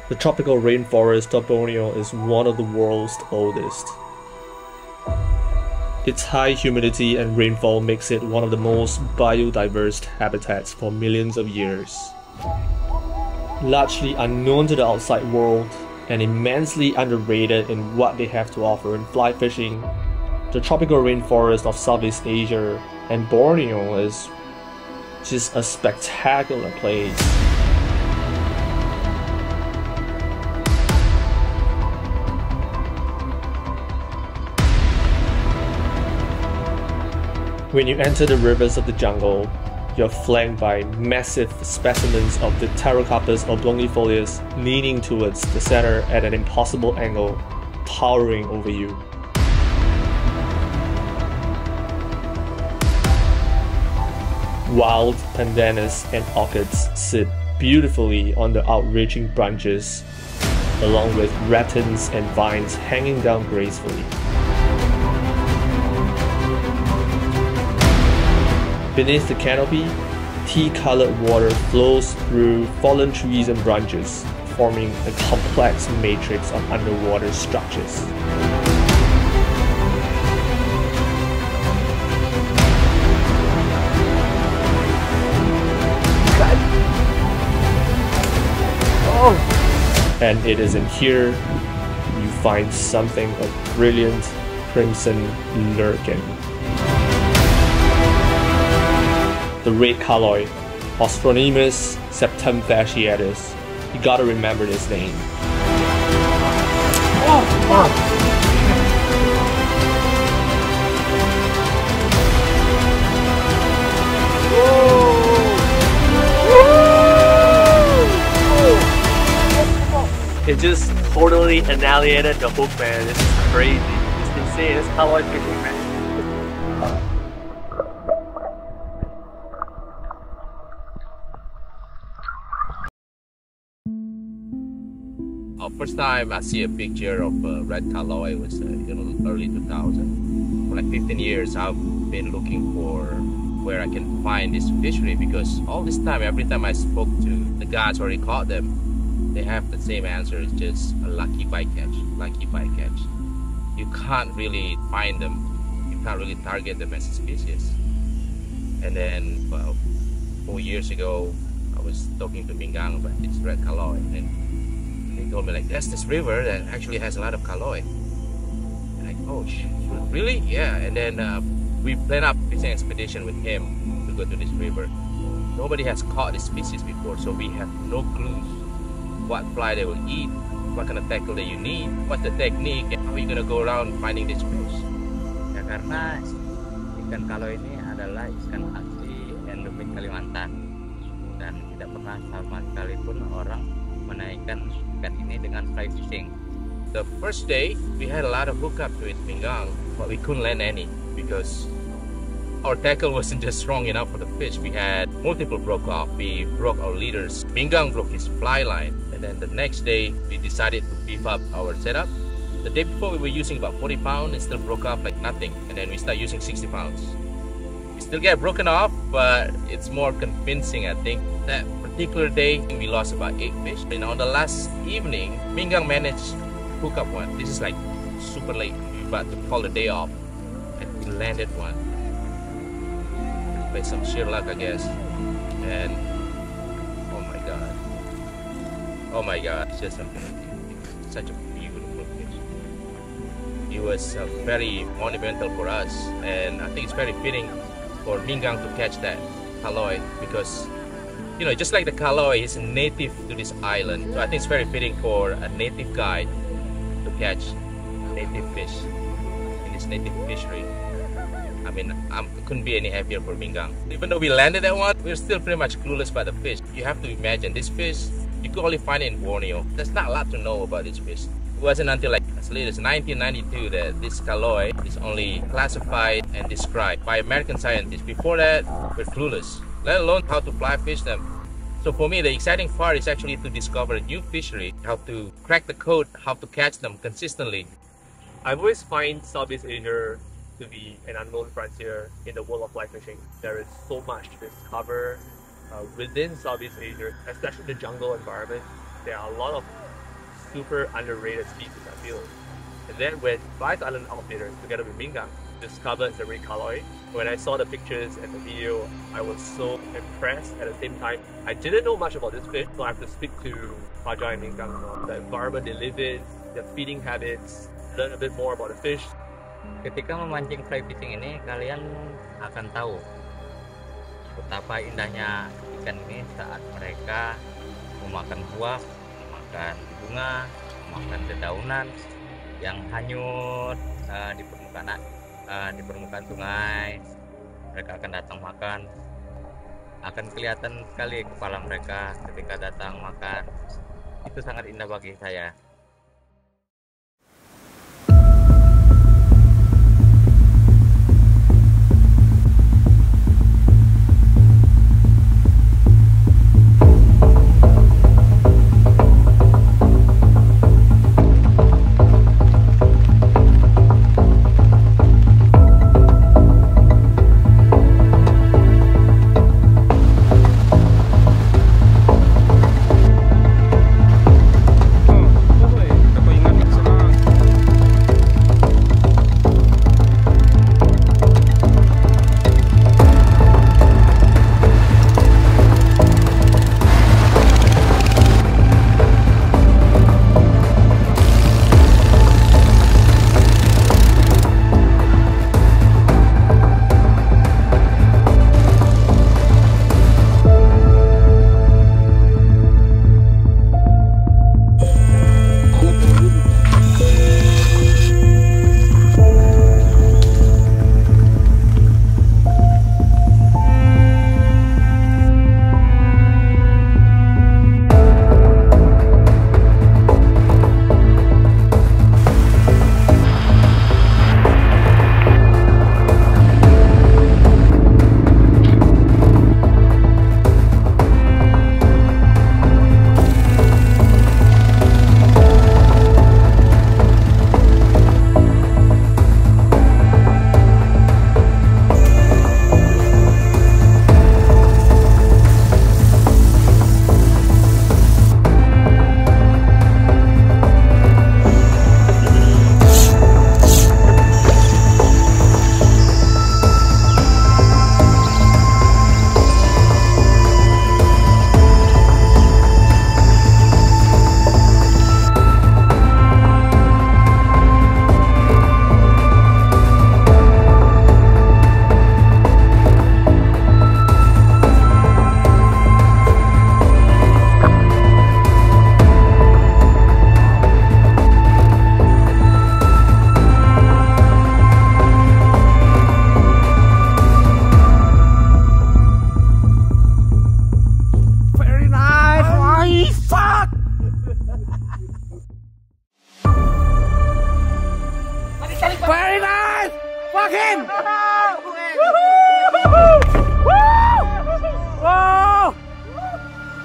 The tropical rainforest of Borneo is one of the world's oldest. Its high humidity and rainfall makes it one of the most biodiverse habitats for millions of years. Largely unknown to the outside world and immensely underrated in what they have to offer in fly fishing, the tropical rainforest of Southeast Asia and Borneo is just a spectacular place. When you enter the rivers of the jungle, you're flanked by massive specimens of the Pterocarpus oblongifolius leaning towards the center at an impossible angle, towering over you. Wild pandanus and orchids sit beautifully on the outreaching branches, along with ratans and vines hanging down gracefully. Beneath the canopy, tea-colored water flows through fallen trees and branches, forming a complex matrix of underwater structures. And it is in here you find something of brilliant crimson lurking. The Red Kaloi, Astronemus septemfasciatus. You gotta remember this name. It just totally annihilated the hook, man. This is crazy. It's insane. It's Kaloi fishing, man. First time I see a picture of Red Kaloi was in early 2000. For like 15 years I've been looking for where I can find this fishery, because all this time, every time I spoke to the guys who already caught them, they have the same answer. It's just a lucky bycatch, lucky bycatch. You can't really find them. You can't really target them as a species. And then, well, 4 years ago, I was talking to Mingang about this Red Kaloi, and he told me like, there's this river that actually has a lot of Kaloi. And like, oh, really? Yeah. And then we planned a fishing expedition with him to go to this river. Nobody has caught this species before, so we have no clues what fly they will eat, what kind of tackle that you need, what's the technique, and how are you gonna go around finding this fish. Ya, karena ikan kaloi ini adalah ikan asli endemik Kalimantan dan tidak pernah sama sekali pun orang menaikkan ikan ini dengan fly fishing. The first day we had a lot of hookups with Mingang, but we couldn't land any because our tackle wasn't just strong enough for the fish. We had multiple broke off. We broke our leaders. Mingang broke his fly line. And then the next day, we decided to beef up our setup. The day before, we were using about 40 pounds and still broke off like nothing. And then we start using 60 pounds. We still get broken off, but it's more convincing, I think. That particular day, we lost about 8 fish. And on the last evening, Mingang managed to hook up one. This is like super late. We were about to call the day off. And we landed one. By some sheer luck, I guess. And oh my god, it's just amazing. Such a beautiful fish. It was very monumental for us, and I think it's very fitting for Mingang to catch that Kaloi, because you know, just like the Kaloi, he's native to this island, so I think it's very fitting for a native guide to catch native fish in this native fishery. I mean, I couldn't be any happier for Mingang. Even though we landed that one, we're still pretty much clueless about the fish. You have to imagine, this fish, you could only find it in Borneo. There's not a lot to know about this fish. It wasn't until like as late as 1992 that this Kaloi is only classified and described by American scientists. Before that, we're clueless, let alone how to fly fish them. So for me, the exciting part is actually to discover a new fishery, how to crack the code, how to catch them consistently. I've always find Southeast Asia to be an unknown frontier in the world of fly fishing. There is so much to discover within Southeast Asia, especially the jungle environment. There are a lot of super underrated species, I feel. And then when Vice Island Outfitter, together with Mingang, discovered the Red Kaloi, when I saw the pictures and the video, I was so impressed. At the same time, I didn't know much about this fish, so I have to speak to Fajar and Mingang about the environment they live in, their feeding habits, learn a bit more about the fish. Ketika memancing fly fishing ini, kalian akan tahu betapa indahnya ikan ini saat mereka memakan buah, memakan bunga, memakan dedaunan yang hanyut di permukaan sungai. Mereka akan datang makan, akan kelihatan sekali kepala mereka ketika datang makan. Itu sangat indah bagi saya. Very nice! Fuck him! Whoa!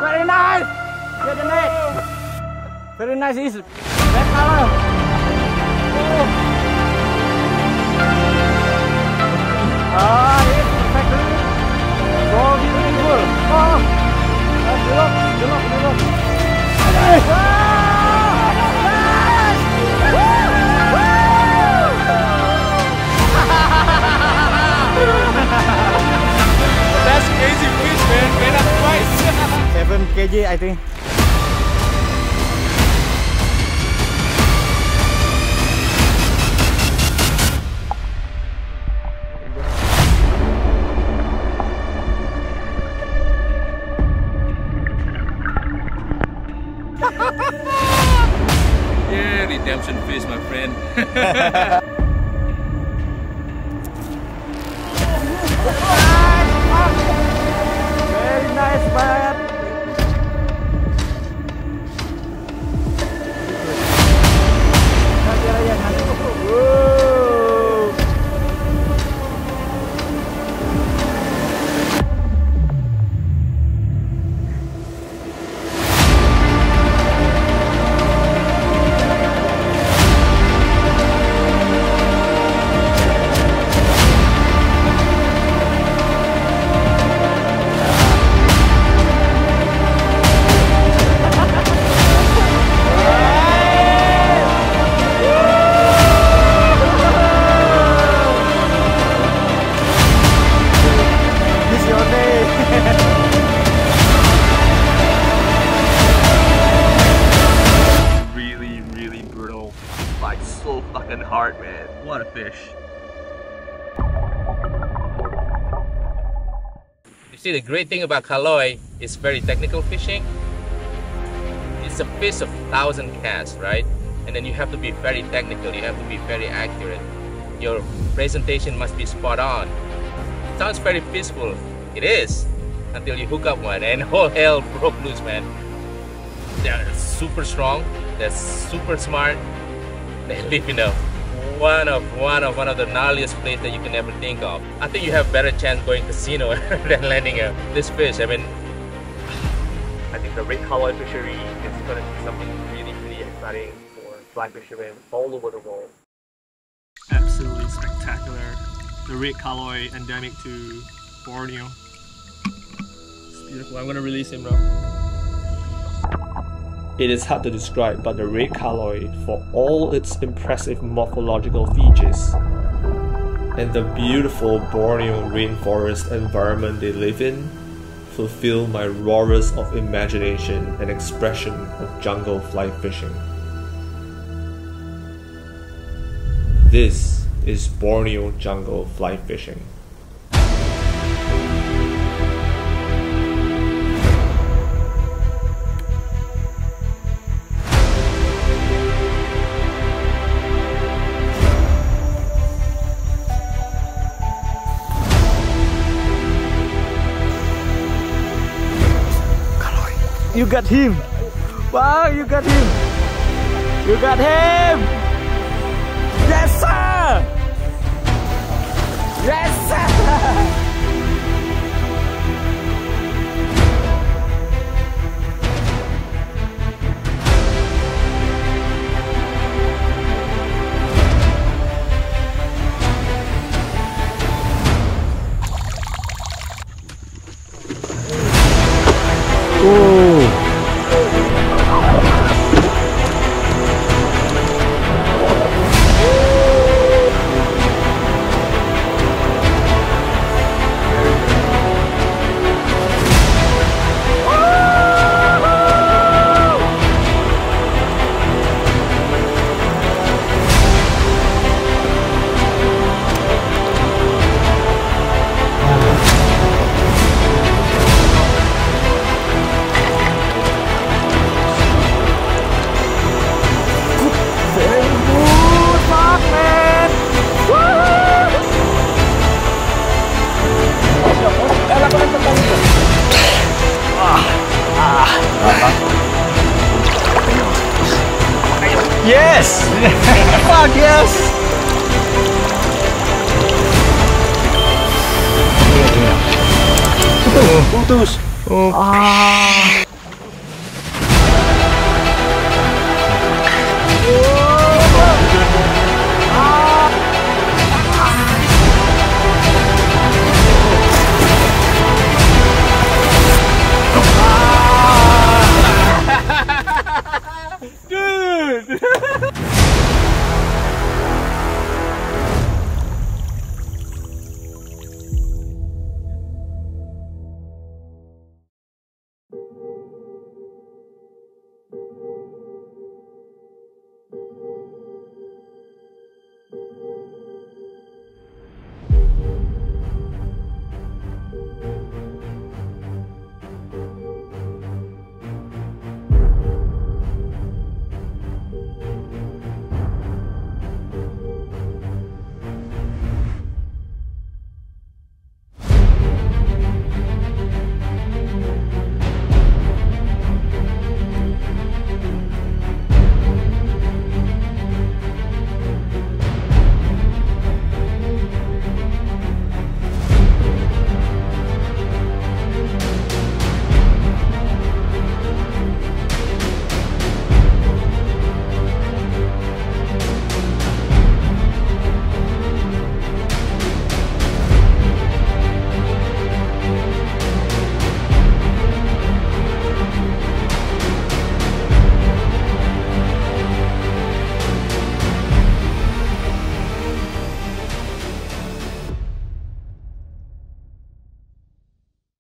Very nice! Get the net! Very nice is red color! It's perfectly so beautiful! Oh! Look! That's crazy fish, man. Made up twice. 7 kg, I think. Yeah, redemption fish, my friend. Very nice, man. heart, man. What a fish. You see, the great thing about Kaloi is very technical fishing. It's a fish of 1,000 casts, right? And then you have to be very technical, you have to be very accurate. Your presentation must be spot on. Sounds very peaceful. It is, until you hook up one and all hell broke loose, man. They're super strong, they're super smart. They live in one of the gnarliest places that you can ever think of. I think you have better chance going casino than landing this fish. I mean, I think the Red Kaloi fishery is going to be something really, really exciting for fly fishermen all over the world. Absolutely spectacular. The Red Kaloi endemic to Borneo. It's beautiful. I'm going to release him now. It is hard to describe, but the Red Kaloi, for all its impressive morphological features and the beautiful Borneo rainforest environment they live in, fulfill my roars of imagination and expression of jungle fly fishing. This is Borneo jungle fly fishing. You got him! Wow, you got him! You got him! Yes, sir! Yes, sir! Yes! Fuck yes! Putus! Putus!